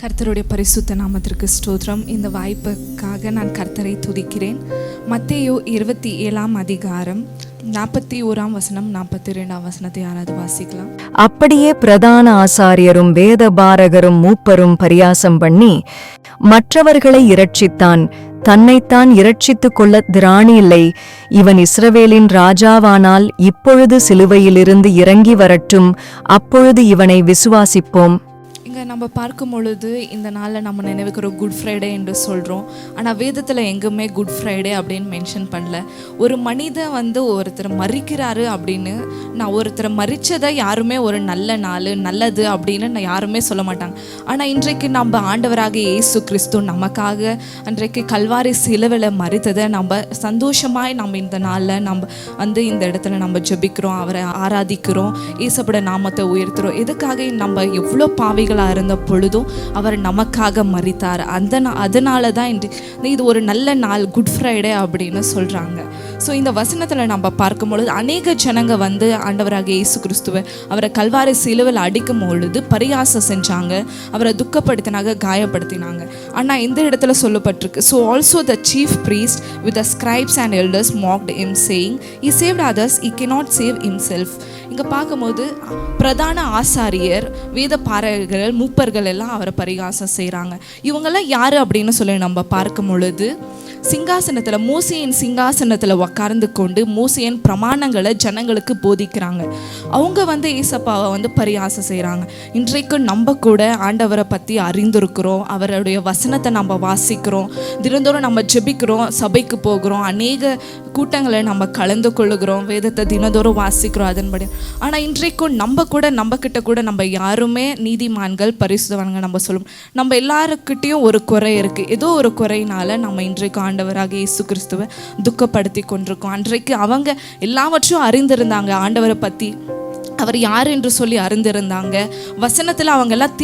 கர்த்தருடைய பரிசுத்த நாமத்திற்கு ஸ்தோத்திரம். இந்த வாய்ப்புக்காக நான் கர்த்தரை துதிக்கிறேன். மத்தேயு 27 அதிகாரம் 41 42 யாராவது வாசிக்கலாம். அப்படியே பிரதான ஆசாரியரும் வேதபாரகரும் மூப்பரும் பரியாசம் பண்ணி மற்றவர்களை இரட்சித்தான், தன்னைத்தான் இரட்சித்துக் கொள்ள திராணி இல்லை. இவன் இஸ்ரவேலின் ராஜாவானால் இப்பொழுது சிலுவையிலிருந்து இறங்கி வரட்டும், அப்பொழுது இவனை விசுவாசிப்போம். இங்கே நம்ம பார்க்கும் பொழுது இந்த நாளில் நம்ம நினைவுக்கிறோம் குட் ஃப்ரைடே என்று சொல்கிறோம். ஆனால் வேதத்தில் எங்குமே குட் ஃப்ரைடே அப்படின்னு மென்ஷன் பண்ணல. ஒரு மனிதன் ஒருத்தர் மறிக்கிறாரு அப்படின்னு நான் ஒருத்தரை மறித்ததை யாருமே ஒரு நல்ல நாள் நல்லது அப்படின்னு நான் யாருமே சொல்ல மாட்டாங்க. ஆனால் இன்றைக்கு நம்ம ஆண்டவராக இயேசு கிறிஸ்து நமக்காக அன்றைக்கு கல்வாரி சிலுவையில் மறித்ததை நம்ம சந்தோஷமாய் நம்ம இந்த நாளில் நம்ம இந்த இடத்துல நம்ம ஜெபிக்கிறோம், அவரை ஆராதிக்கிறோம், இயேசுவோட நாமத்தை உயர்த்துறோம். எதுக்காக நம்ம எவ்வளோ பாவிகளாக இருந்த பொழுதும் அவர் நமக்காக மரித்தார். அதனால தான் இது ஒரு நல்ல நாள், குட் ஃப்ரைடே அப்படின்னு சொல்கிறாங்க. ஸோ இந்த வசனத்தில் நம்ம பார்க்கும் பொழுது அநேக ஜனங்க ஆண்டவராக இயேசு கிறிஸ்துவை அவரை கல்வாரி சிலுவையில் அடிக்கும் பொழுது பரியாசம் செஞ்சாங்க, அவரை துக்கப்படுத்தினாங்க, காயப்படுத்தினாங்க. ஆனால் இந்த இடத்துல சொல்லப்பட்டிருக்கு, so also the chief priest with the scribes and elders mocked him saying, he saved others, he cannot save himself. இங்கே பார்க்கும்போது பிரதான ஆசாரியர், வேத பாரகர்கள், மூப்பர்கள் எல்லாம் அவரை பரிகாசம் செய்கிறாங்க. இவங்கெல்லாம் யார் அப்படின்னு சொல்லி நம்ம பார்க்கும் பொழுது சிங்காசனத்தில், மோசேயின் சிங்காசனத்தில் உட்கார்ந்து கொண்டு மோசேயின் பிரமாணங்களை ஜனங்களுக்கு போதிக்கிறாங்க. அவங்க ஏசப்பாவை பரியாசம் செய்கிறாங்க. இன்றைக்கு நம்ம கூட ஆண்டவரை பற்றி அறிந்திருக்கிறோம், அவருடைய வசனத்தை நம்ம வாசிக்கிறோம், தினந்தோறும் நம்ம ஜெபிக்கிறோம், சபைக்கு போகிறோம், அநேக கூட்டங்களை நம்ம கலந்து கொள்ளுகிறோம், வேதத்தை தினந்தோறும் வாசிக்கிறோம் அதன்படி. ஆனால் இன்றைக்கும் நம்ம கிட்ட கூட நம்ம யாருமே நீதிமான்கள், பரிசுத்தவான்கள் நம்ம சொல்லுவோம். நம்ம எல்லாருக்கிட்டையும் ஒரு குறை இருக்குது. ஏதோ ஒரு குறையினால நம்ம இன்றைக்கு ஆண்டவராக இயேசு கிறிஸ்துவை துக்கப்படுத்தி கொண்டிருக்கோம். அன்றைக்கு அவங்க எல்லாவற்றையும் அறிந்திருந்தாங்க, ஆண்டவரை பற்றி அவர் யார் என்று சொல்லி அறிந்திருந்தாங்க, வசனத்தில் அவங்க எல்லாம்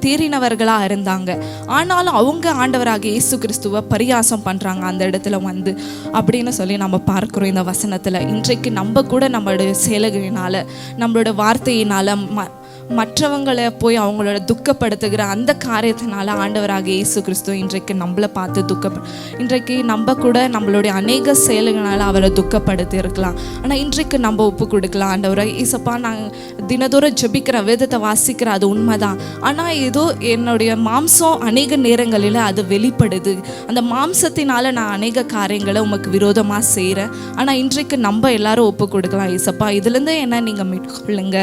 தேறினவர்களாக இருந்தாங்க. ஆனாலும் அவங்க ஆண்டவராக இயேசு கிறிஸ்துவை பரியாசம் பண்ணுறாங்க அந்த இடத்துல அப்படின்னு சொல்லி நம்ம பார்க்குறோம் இந்த வசனத்தில். இன்றைக்கு நம்ம கூட நம்மளுடைய செயல்களினால, நம்மளோட வார்த்தையினால மற்றவங்களை போய் அவங்களோட துக்கப்படுத்துகிற அந்த காரியத்தினால ஆண்டவராக இயேசு கிறிஸ்து இன்றைக்கு நம்மளை பார்த்து இன்றைக்கு நம்ம கூட நம்மளுடைய அநேக செயல்களால் அவரை துக்கப்படுத்தி இருக்கலாம். ஆனால் இன்றைக்கு நம்ம ஒப்பு கொடுக்கலாம், ஆண்டவராக இயேசப்பா நான் தினதோறும் ஜெபிக்கிற, வேதத்தை வாசிக்கிற, அது உண்மைதான். ஆனால் ஏதோ என்னுடைய மாம்சம் அநேக நேரங்களில் அது வெளிப்படுது, அந்த மாம்சத்தினால நான் அநேக காரியங்களை உமக்கு விரோதமாக செய்கிறேன். ஆனால் இன்றைக்கு நம்ம எல்லாரும் ஒப்பு கொடுக்கலாம், இயேசப்பா இதுலேருந்து என்ன நீங்கள் மீட்கொள்ளுங்க.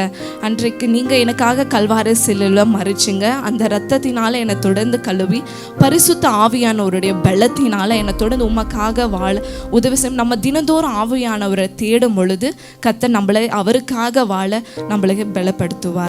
அன்றைக்கு நீங்கள் எனக்காக கல்வாரி சிலுவையில் மறிச்சிங்க, அந்த இரத்தத்தினால என்னை தொடர்ந்து கழுவி பரிசுத்த ஆவியானவருடைய பலத்தினால என்னை தொடர்ந்து உமக்காக வாழ உதவி செய்யும். நம்ம தினந்தோறும் ஆவியானவரை தேடும் பொழுது கர்த்தர் நம்மளை அவருக்காக வாழ நம்மளை பலப்படுத்துவார்.